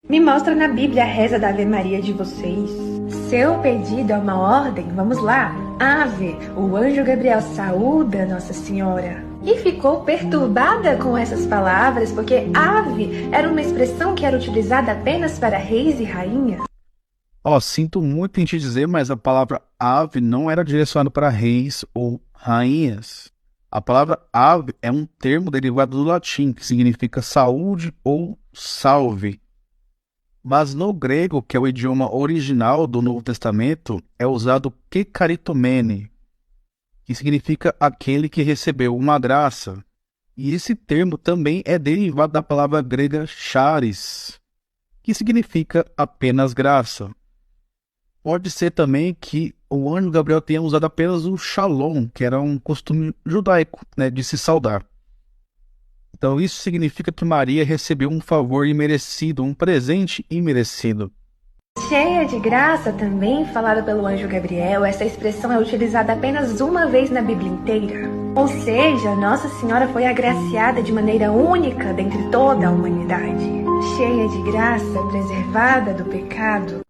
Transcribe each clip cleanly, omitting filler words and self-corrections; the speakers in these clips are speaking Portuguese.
Me mostra na Bíblia a reza da Ave Maria de vocês. Seu pedido é uma ordem, vamos lá. Ave, o anjo Gabriel saúda Nossa Senhora. E ficou perturbada com essas palavras, porque ave era uma expressão que era utilizada apenas para reis e rainhas. Sinto muito em te dizer, mas a palavra ave não era direcionada para reis ou rainhas. A palavra ave é um termo derivado do latim, que significa saúde ou salve. Mas no grego, que é o idioma original do Novo Testamento, é usado kekaritomene, que significa aquele que recebeu uma graça. E esse termo também é derivado da palavra grega charis, que significa apenas graça. Pode ser também que o anjo Gabriel tenha usado apenas o shalom, que era um costume judaico, de se saudar. Então isso significa que Maria recebeu um favor imerecido, um presente imerecido. Cheia de graça também, falada pelo anjo Gabriel, essa expressão é utilizada apenas uma vez na Bíblia inteira. Ou seja, Nossa Senhora foi agraciada de maneira única dentre toda a humanidade. Cheia de graça, preservada do pecado.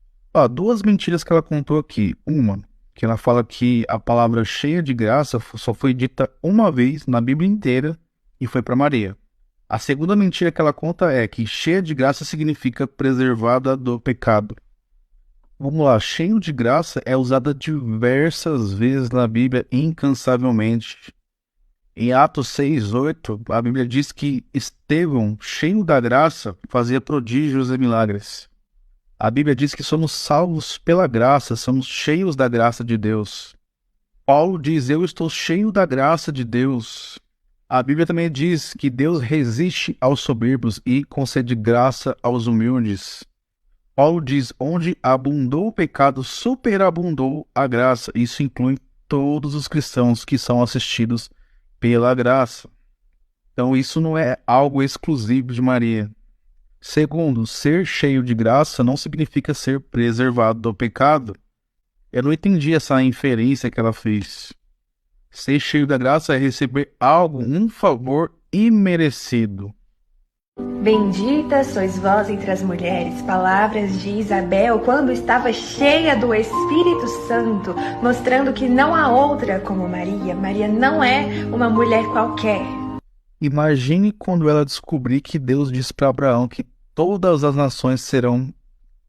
Duas mentiras que ela contou aqui. Uma, que ela fala que a palavra cheia de graça só foi dita uma vez na Bíblia inteira e foi para Maria. A segunda mentira que ela conta é que cheia de graça significa preservada do pecado. Vamos lá, cheio de graça é usada diversas vezes na Bíblia incansavelmente. Em Atos 6:8, a Bíblia diz que Estevão, cheio da graça, fazia prodígios e milagres. A Bíblia diz que somos salvos pela graça, somos cheios da graça de Deus. Paulo diz, eu estou cheio da graça de Deus. A Bíblia também diz que Deus resiste aos soberbos e concede graça aos humildes. Paulo diz, onde abundou o pecado, superabundou a graça. Isso inclui todos os cristãos que são assistidos pela graça. Então isso não é algo exclusivo de Maria. Segundo, ser cheio de graça não significa ser preservado do pecado. Eu não entendi essa inferência que ela fez. Ser cheio da graça é receber algo, um favor imerecido. Bendita sois vós entre as mulheres, palavras de Isabel quando estava cheia do Espírito Santo, mostrando que não há outra como Maria. Maria não é uma mulher qualquer. Imagine quando ela descobrir que Deus disse para Abraão que todas as nações serão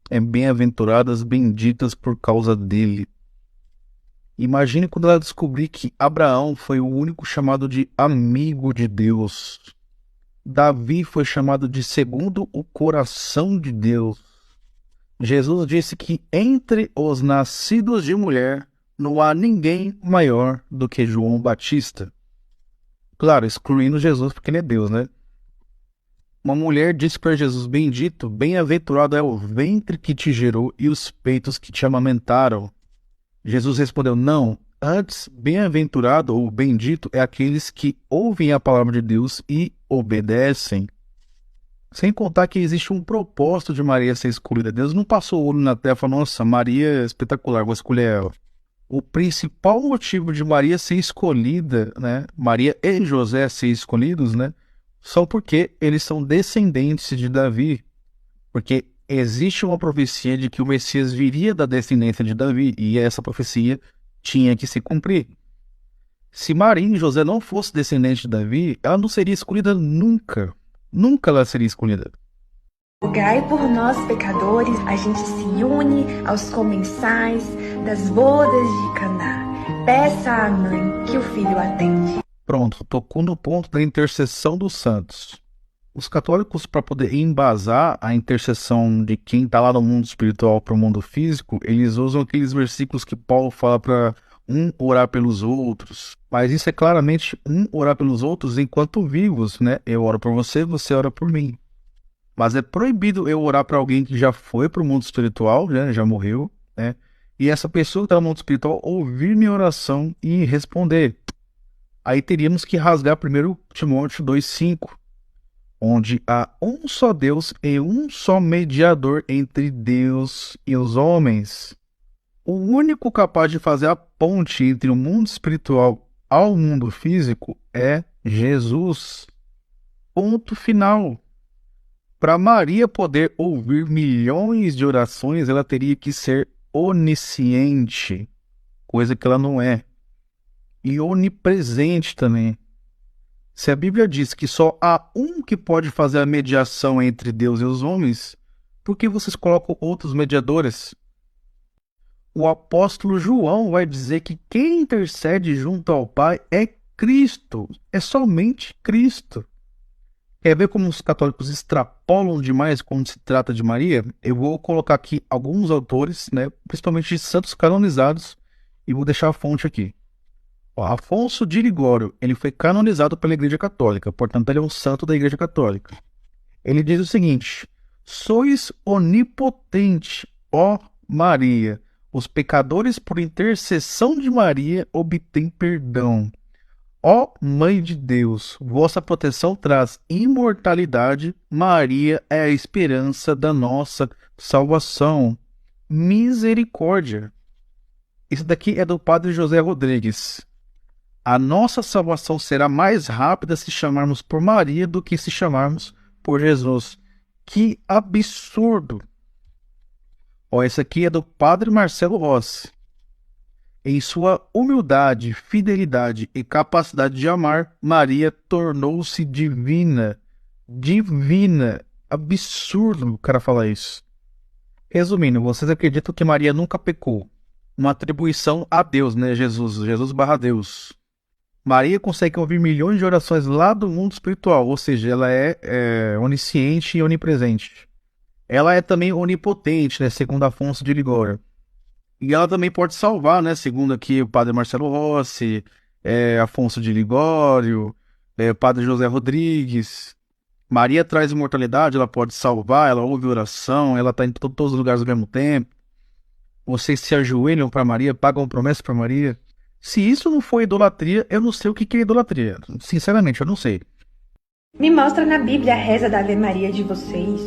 bem-aventuradas, benditas por causa dele. Imagine quando ela descobrir que Abraão foi o único chamado de amigo de Deus. Davi foi chamado de segundo o coração de Deus. Jesus disse que entre os nascidos de mulher não há ninguém maior do que João Batista. Claro, excluindo Jesus porque ele é Deus, né? Uma mulher disse para Jesus, bendito, bem-aventurado é o ventre que te gerou e os peitos que te amamentaram. Jesus respondeu, não, antes, bem-aventurado ou bendito é aqueles que ouvem a palavra de Deus e obedecem. Sem contar que existe um propósito de Maria ser escolhida. Deus não passou o olho na terra e falou, nossa, Maria é espetacular, vou escolher ela. O principal motivo de Maria ser escolhida, Maria e José ser escolhidos, só porque eles são descendentes de Davi. Porque existe uma profecia de que o Messias viria da descendência de Davi e essa profecia tinha que se cumprir. Se Maria e José não fossem descendentes de Davi, ela não seria escolhida nunca. Nunca ela seria escolhida. Rogai por nós, pecadores, a gente se une aos comensais das bodas de Caná. Peça à mãe que o filho atende. Pronto, tocou no ponto da intercessão dos santos. Os católicos, para poder embasar a intercessão de quem está lá no mundo espiritual para o mundo físico, eles usam aqueles versículos que Paulo fala para um orar pelos outros. Mas isso é claramente um orar pelos outros enquanto vivos, Eu oro por você, você ora por mim. Mas é proibido eu orar para alguém que já foi para o mundo espiritual, já morreu, E essa pessoa que está no mundo espiritual ouvir minha oração e responder. Aí teríamos que rasgar primeiro Timóteo 2:5, onde há um só Deus e um só mediador entre Deus e os homens. O único capaz de fazer a ponte entre o mundo espiritual ao mundo físico é Jesus. Ponto final. Para Maria poder ouvir milhões de orações, ela teria que ser onisciente, coisa que ela não é, e onipresente também. Se a Bíblia diz que só há um que pode fazer a mediação entre Deus e os homens, por que vocês colocam outros mediadores? O apóstolo João vai dizer que quem intercede junto ao Pai é Cristo, é somente Cristo. Quer ver como os católicos extrapolam demais quando se trata de Maria? Eu vou colocar aqui alguns autores, principalmente de santos canonizados, e vou deixar a fonte aqui. Afonso de Ligório, ele foi canonizado pela Igreja Católica, portanto ele é um santo da Igreja Católica. Ele diz o seguinte: sois onipotente, ó Maria, os pecadores por intercessão de Maria obtêm perdão. Ó Mãe de Deus, vossa proteção traz imortalidade, Maria é a esperança da nossa salvação. Misericórdia. Isso daqui é do Padre José Rodrigues. A nossa salvação será mais rápida se chamarmos por Maria do que se chamarmos por Jesus. Que absurdo! Esse aqui é do Padre Marcelo Rossi. Em sua humildade, fidelidade e capacidade de amar, Maria tornou-se divina. Divina. Absurdo o cara falar isso. Resumindo, vocês acreditam que Maria nunca pecou? Uma atribuição a Deus, Jesus barra Deus. Maria consegue ouvir milhões de orações lá do mundo espiritual, ou seja, ela é onisciente e onipresente. Ela é também onipotente, segundo Afonso de Ligório. E ela também pode salvar, segundo aqui o Padre Marcelo Rossi, Afonso de Ligório, Padre José Rodrigues. Maria traz imortalidade, ela pode salvar, ela ouve oração, ela está em todos os lugares ao mesmo tempo. Vocês se ajoelham para Maria, pagam promessa para Maria. Se isso não for idolatria, eu não sei o que é idolatria. Sinceramente, eu não sei. Me mostra na Bíblia a reza da Ave Maria de vocês.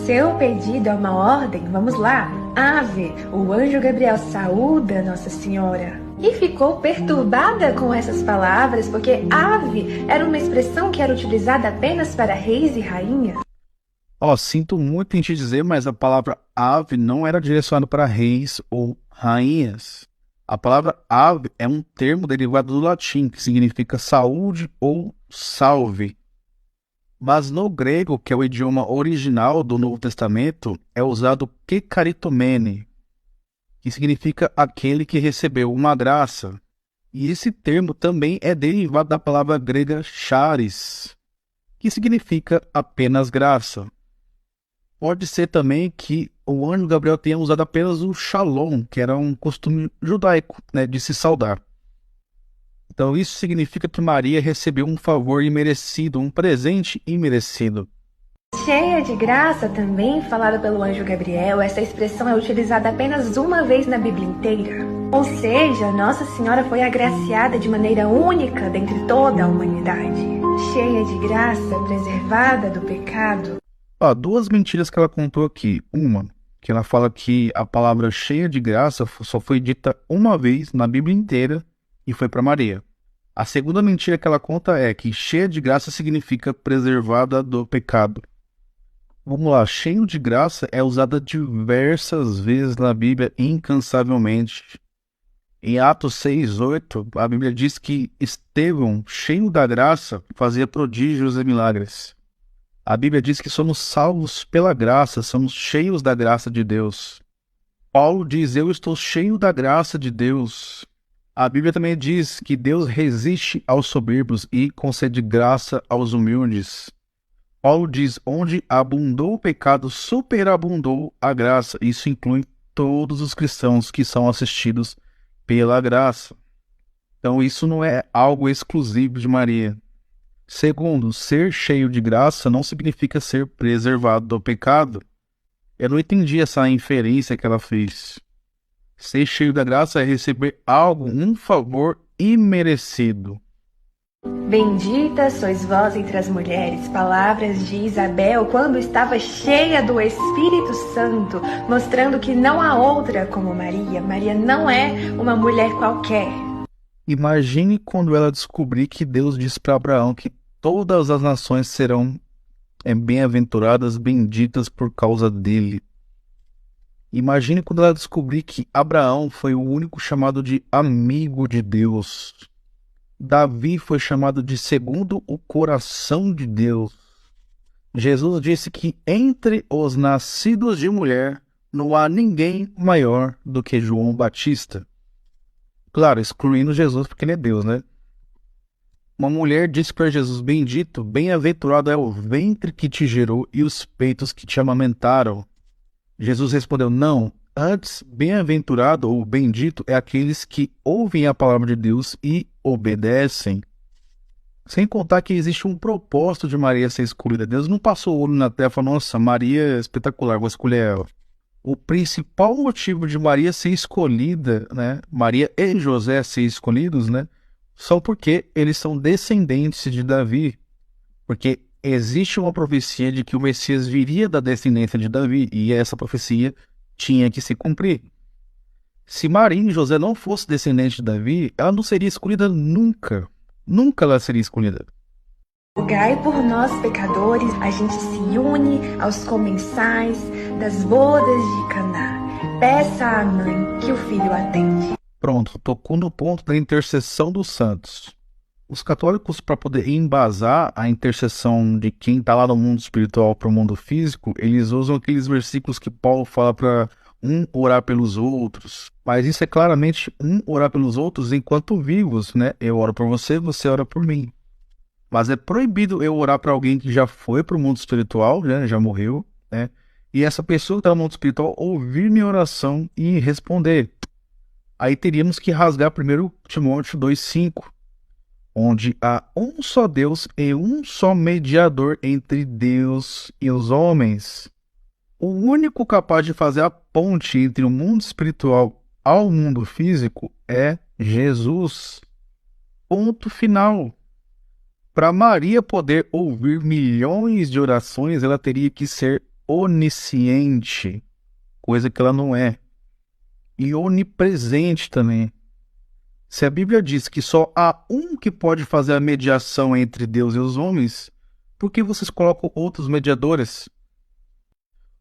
Seu pedido é uma ordem, vamos lá. Ave, o anjo Gabriel saúda Nossa Senhora. E ficou perturbada com essas palavras, porque ave era uma expressão que era utilizada apenas para reis e rainhas. Sinto muito em te dizer, mas a palavra ave não era direcionada para reis ou rainhas. A palavra ave é um termo derivado do latim, que significa saúde ou salve. Mas no grego, que é o idioma original do Novo Testamento, é usado kekaritomene, que significa aquele que recebeu uma graça. E esse termo também é derivado da palavra grega charis, que significa apenas graça. Pode ser também que o anjo Gabriel tenha usado apenas o shalom, que era um costume judaico, de se saudar. Então isso significa que Maria recebeu um favor imerecido, um presente imerecido. Cheia de graça também, falada pelo anjo Gabriel, essa expressão é utilizada apenas uma vez na Bíblia inteira. Ou seja, Nossa Senhora foi agraciada de maneira única dentre toda a humanidade. Cheia de graça, preservada do pecado. Duas mentiras que ela contou aqui. Uma, que ela fala que a palavra cheia de graça só foi dita uma vez na Bíblia inteira e foi para Maria. A segunda mentira que ela conta é que cheia de graça significa preservada do pecado. Vamos lá, cheio de graça é usada diversas vezes na Bíblia incansavelmente. Em Atos 6:8, a Bíblia diz que Estevão, cheio da graça, fazia prodígios e milagres. A Bíblia diz que somos salvos pela graça, somos cheios da graça de Deus. Paulo diz, eu estou cheio da graça de Deus. A Bíblia também diz que Deus resiste aos soberbos e concede graça aos humildes. Paulo diz, onde abundou o pecado, superabundou a graça. Isso inclui todos os cristãos que são assistidos pela graça. Então isso não é algo exclusivo de Maria. Segundo, ser cheio de graça não significa ser preservado do pecado. Eu não entendi essa inferência que ela fez. Ser cheio da graça é receber algo, um favor imerecido. Bendita sois vós entre as mulheres, palavras de Isabel quando estava cheia do Espírito Santo, mostrando que não há outra como Maria. Maria não é uma mulher qualquer. Imagine quando ela descobrir que Deus disse para Abraão que todas as nações serão bem-aventuradas, benditas por causa dele. Imagine quando ela descobrir que Abraão foi o único chamado de amigo de Deus. Davi foi chamado de segundo o coração de Deus. Jesus disse que entre os nascidos de mulher não há ninguém maior do que João Batista. Claro, excluindo Jesus porque ele é Deus, né? Uma mulher disse para Jesus: bendito, bem-aventurado é o ventre que te gerou e os peitos que te amamentaram. Jesus respondeu: não, antes, bem-aventurado ou bendito é aqueles que ouvem a palavra de Deus e obedecem. Sem contar que existe um propósito de Maria ser escolhida. Deus não passou o olho na terra e falou: nossa, Maria é espetacular, vou escolher ela. O principal motivo de Maria ser escolhida, né, Maria e José ser escolhidos, né, só porque eles são descendentes de Davi. Porque existe uma profecia de que o Messias viria da descendência de Davi, e essa profecia tinha que se cumprir. Se Maria e José não fossem descendentes de Davi, ela não seria escolhida nunca. Nunca ela seria escolhida. Rogai por nós, pecadores, a gente se une aos comensais das bodas de Caná. Peça à mãe que o filho atende. Pronto, tocou no ponto da intercessão dos santos. Os católicos, para poder embasar a intercessão de quem está lá no mundo espiritual para o mundo físico, eles usam aqueles versículos que Paulo fala para um orar pelos outros. Mas isso é claramente um orar pelos outros enquanto vivos, né? Eu oro por você, você ora por mim. Mas é proibido eu orar para alguém que já foi para o mundo espiritual, né? Já morreu, né? E essa pessoa que está no mundo espiritual ouvir minha oração e responder. Aí teríamos que rasgar 1 Timóteo 2,5, onde há um só Deus e um só mediador entre Deus e os homens. O único capaz de fazer a ponte entre o mundo espiritual ao mundo físico é Jesus. Ponto final. Para Maria poder ouvir milhões de orações, ela teria que ser onisciente, coisa que ela não é. E onipresente também. Se a Bíblia diz que só há um que pode fazer a mediação entre Deus e os homens, por que vocês colocam outros mediadores?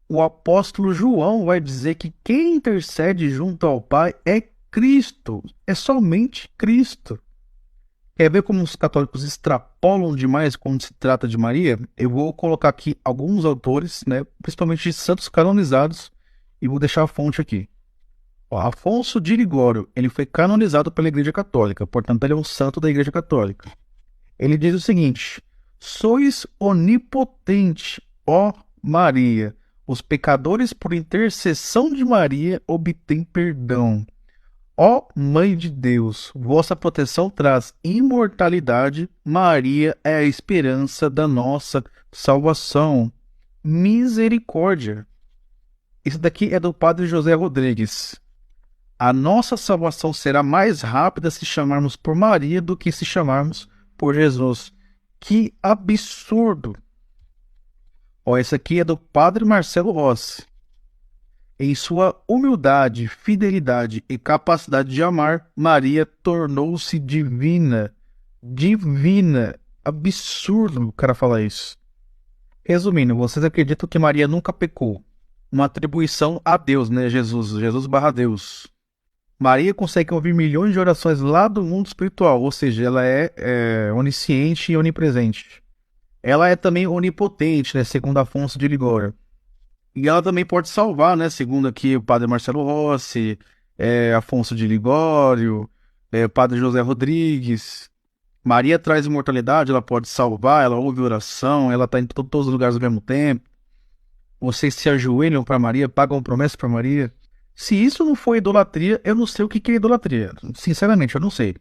O apóstolo João vai dizer que quem intercede junto ao Pai é Cristo, é somente Cristo. Quer ver como os católicos extrapolam demais quando se trata de Maria? Eu vou colocar aqui alguns autores, né, principalmente santos canonizados, e vou deixar a fonte aqui. Afonso de Ligório, ele foi canonizado pela Igreja Católica, portanto ele é um santo da Igreja Católica. Ele diz o seguinte: sois onipotente, ó Maria, os pecadores por intercessão de Maria obtêm perdão. Ó Mãe de Deus, vossa proteção traz imortalidade, Maria é a esperança da nossa salvação. Misericórdia. Isso daqui é do Padre José Rodrigues. A nossa salvação será mais rápida se chamarmos por Maria do que se chamarmos por Jesus. Que absurdo! Esse aqui é do Padre Marcelo Rossi. Em sua humildade, fidelidade e capacidade de amar, Maria tornou-se divina. Divina. Absurdo o cara falar isso. Resumindo, vocês acreditam que Maria nunca pecou? Uma atribuição a Deus, né? Jesus barra Deus. Maria consegue ouvir milhões de orações lá do mundo espiritual, ou seja, ela é onisciente e onipresente. Ela é também onipotente, né, segundo Afonso de Ligório. E ela também pode salvar, né, segundo aqui o Padre Marcelo Rossi, Afonso de Ligório, Padre José Rodrigues. Maria traz imortalidade, ela pode salvar, ela ouve oração, ela está em todos os lugares ao mesmo tempo. Vocês se ajoelham para Maria, pagam promessa para Maria. Se isso não for idolatria, eu não sei o que é idolatria. Sinceramente, eu não sei.